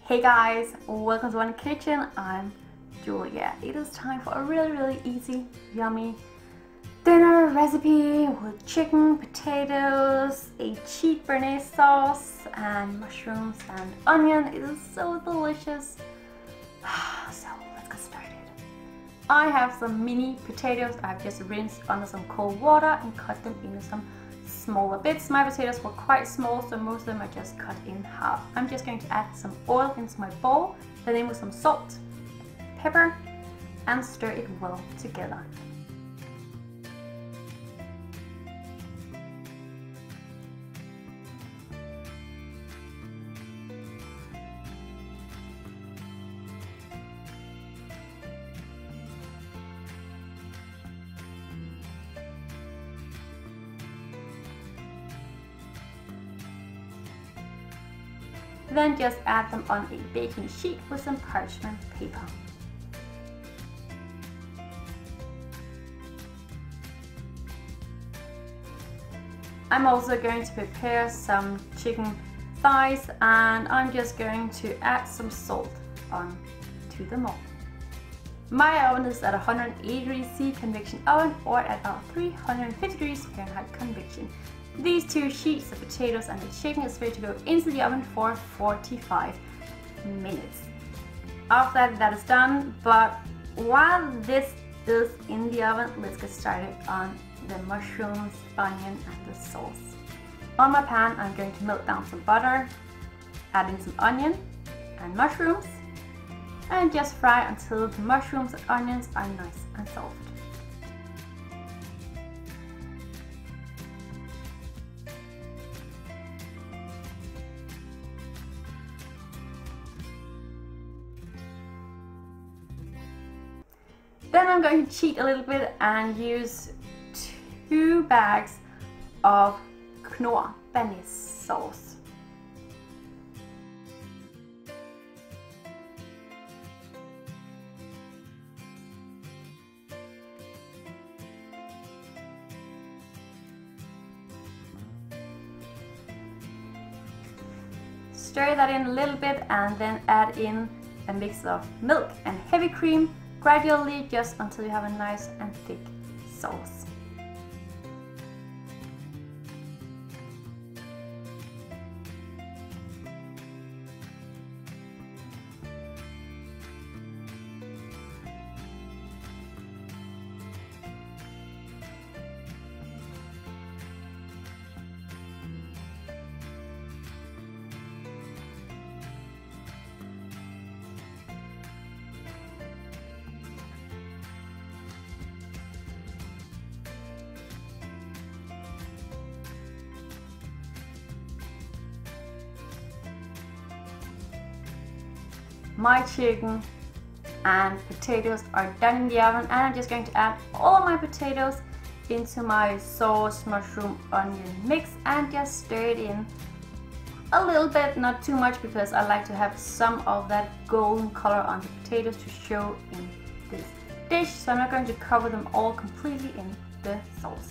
Hey guys, welcome to One Kitchen. I'm Julia. It is time for a really easy, yummy dinner recipe with chicken, potatoes, a cheap Bearnaise sauce, and mushrooms and onion. It is so delicious. So let's get started. I have some mini potatoes I've just rinsed under some cold water and cut them into some smaller bits. My potatoes were quite small, so most of them are just cut in half. I'm just going to add some oil into my bowl, then in with some salt, pepper, and stir it well together. Then just add them on a baking sheet with some parchment paper. I'm also going to prepare some chicken thighs, and I'm just going to add some salt on to them all. My oven is at 180 degrees C convection oven or at about 350 degrees Fahrenheit convection. These two sheets of potatoes and the chicken is ready to go into the oven for 45 minutes. After that is done, but while this is in the oven, let's get started on the mushrooms, onion, and the sauce. On my pan, I'm going to melt down some butter, add in some onion and mushrooms, and just fry until the mushrooms and onions are nice and soft. Then I'm going to cheat a little bit and use 2 bags of Knorr Bearnaise sauce. Stir that in a little bit and then add in a mix of milk and heavy cream, gradually just until you have a nice and thick sauce. My chicken and potatoes are done in the oven, and I'm just going to add all of my potatoes into my sauce, mushroom, onion mix and just stir it in a little bit, not too much, because I like to have some of that golden color on the potatoes to show in this dish. So I'm not going to cover them all completely in the sauce.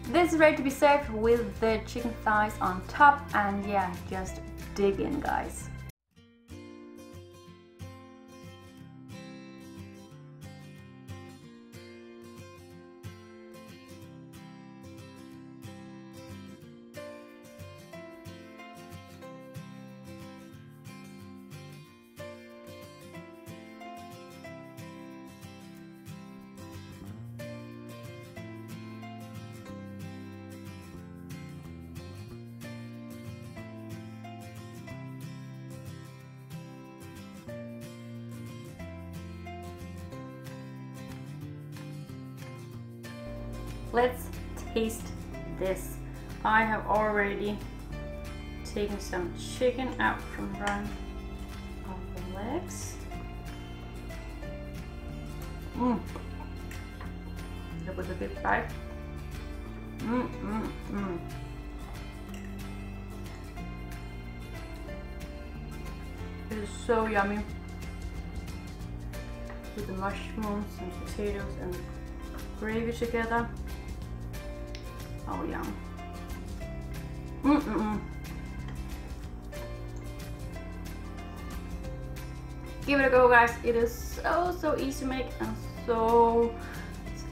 This is ready to be served with the chicken thighs on top, and yeah, just dig in, guys. Let's taste this. I have already taken some chicken out from one of the legs. That was a good bite. It is so yummy. with the mushrooms and potatoes and gravy together. Oh yum. Give it a go, guys. It is so easy to make and so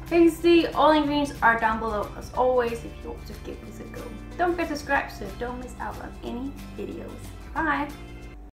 tasty. All ingredients are down below as always if you want to give this a go. Don't forget to subscribe so you don't miss out on any videos. Bye!